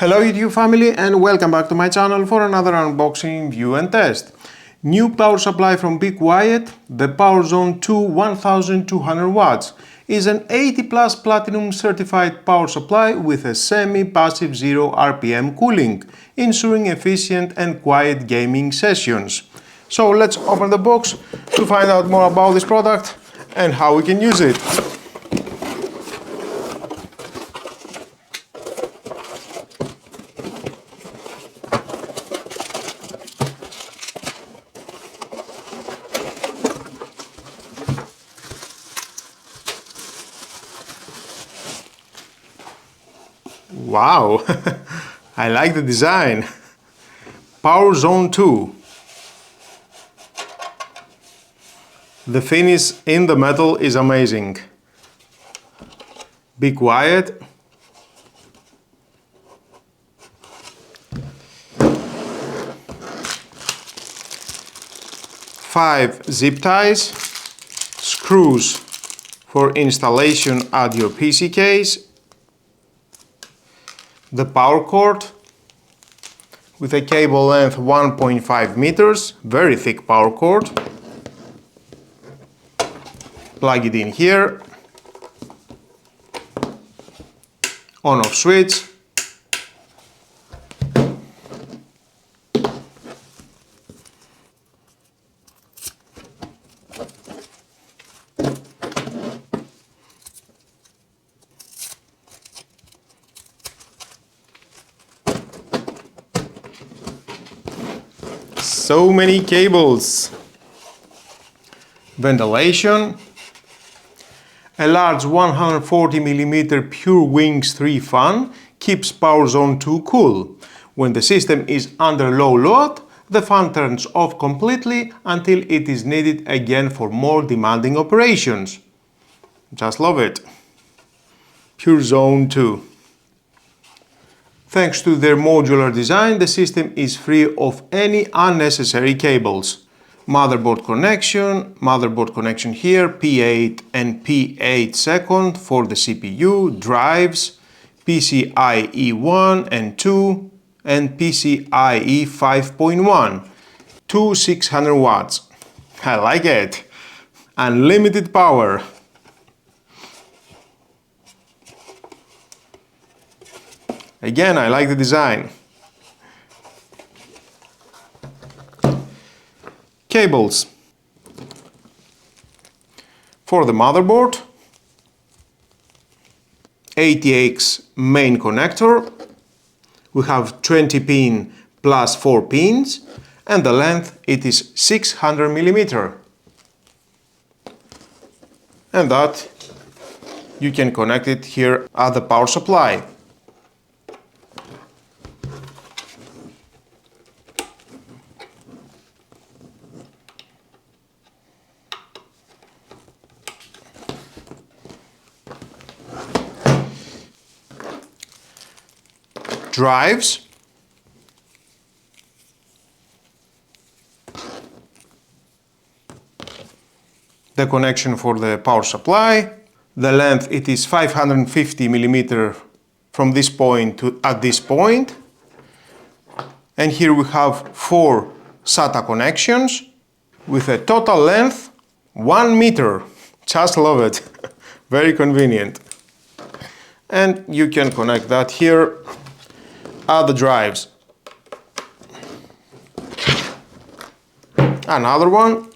Hello YouTube family and welcome back to my channel for another unboxing, review and test. New power supply from Be Quiet, the PowerZone 2 1200 watts, is an 80 plus platinum certified power supply with a semi-passive 0 RPM cooling, ensuring efficient and quiet gaming sessions. So let's open the box to find out more about this product and how we can use it. Wow, I like the design. PowerZone 2. The finish in the metal is amazing. Be Quiet. Five zip ties, screws for installation at your PC case, the power cord with a cable length 1.5 meters, very thick power cord. Plug it in here, on-off switch, so many cables, ventilation, a large 140mm Pure Wings 3 fan keeps PowerZone 2 cool. When the system is under low load, the fan turns off completely until it is needed again for more demanding operations. Just love it. PowerZone 2. Thanks to their modular design, the system is free of any unnecessary cables. Motherboard connection here, P8 and P8 second for the CPU, drives, PCIe 1 and 2 and PCIe 5.1, two 600 watts. I like it. Unlimited power. Again, I like the design. Cables. For the motherboard, ATX main connector. We have 20 pin plus 4 pins and the length it is 600mm. And that you can connect it here at the power supply. Drives, the connection for the power supply, the length it is 550mm from this point to at this point, and here we have 4 SATA connections with a total length 1 meter. Just love it. Very convenient. And you can connect that here at the drives. Another one,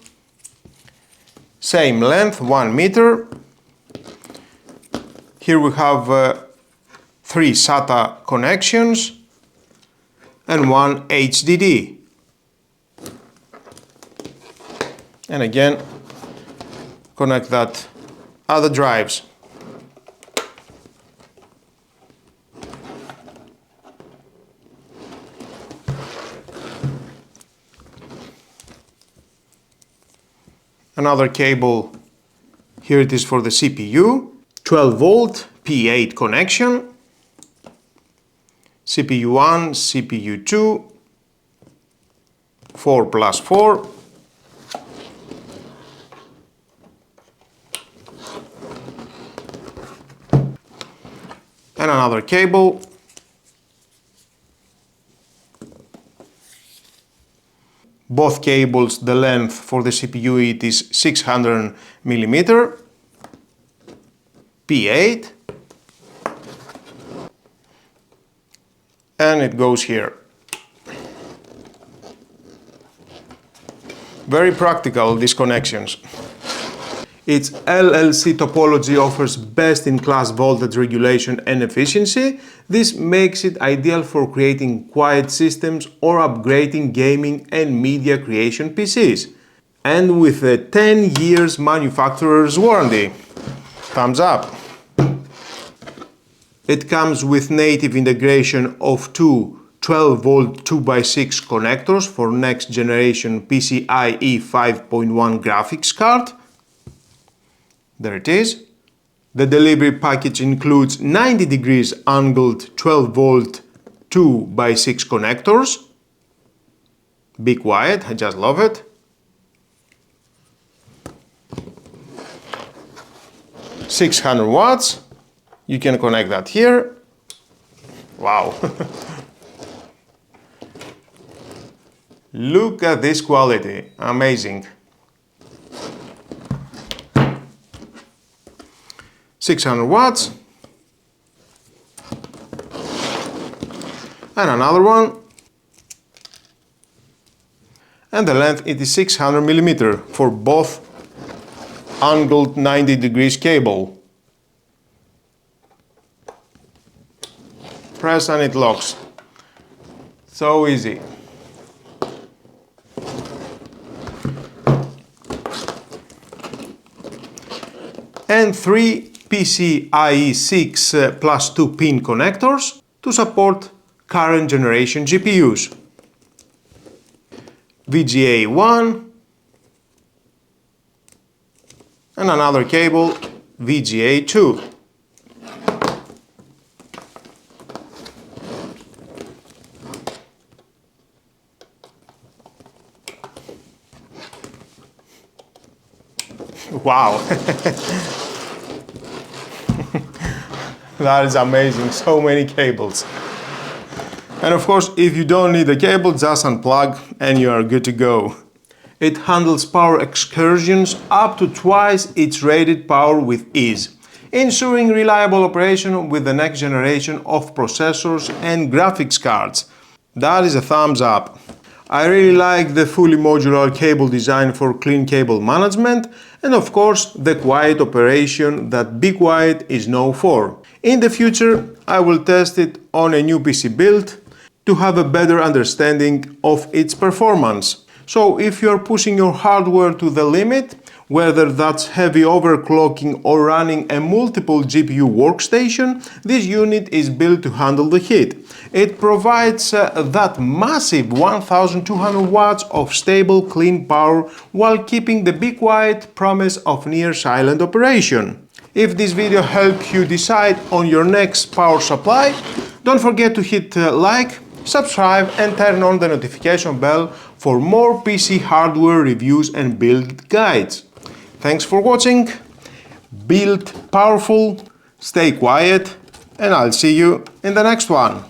same length, 1 meter. Here we have 3 SATA connections and 1 HDD. And again, connect that at the drives. Another cable, here it is for the CPU, 12 volt P8 connection, CPU 1, CPU 2, 4+4, and another cable both cables, the length for the CPU it is 600 mm, P8, and it goes here. Very practical, these connections. Its LLC topology offers best-in-class voltage regulation and efficiency. This makes it ideal for creating quiet systems or upgrading gaming and media creation PCs. And with a 10 years manufacturer's warranty. Thumbs up! It comes with native integration of two 12-volt 2x6 connectors for next generation PCIe 5.1 graphics card. There it is. The delivery package includes 90 degrees angled 12-volt 2x6 connectors. Be quiet, I just love it. $600. You can connect that here. Wow. Look at this quality, amazing. 600 watts. And another one. And the length it is 600 mm for both angled 90 degrees cable. Press and it locks. So easy. And three PCIe 6 plus 2 pin connectors to support current generation GPUs. VGA 1 and another cable VGA 2. Wow! That is amazing, so many cables. And of course, if you don't need a cable, just unplug and you are good to go. It handles power excursions up to twice its rated power with ease, ensuring reliable operation with the next generation of processors and graphics cards. That is a thumbs up. I really like the fully modular cable design for clean cable management and of course the quiet operation that Be Quiet is known for. In the future I will test it on a new PC build to have a better understanding of its performance. So if you are pushing your hardware to the limit, whether that's heavy overclocking or running a multiple GPU workstation, this unit is built to handle the heat. It provides that massive 1200 watts of stable, clean power while keeping the Be Quiet promise of near silent operation. If this video helped you decide on your next power supply, don't forget to hit like, subscribe and turn on the notification bell for more PC hardware reviews and build guides. Thanks for watching, build powerful, stay quiet, and I'll see you in the next one.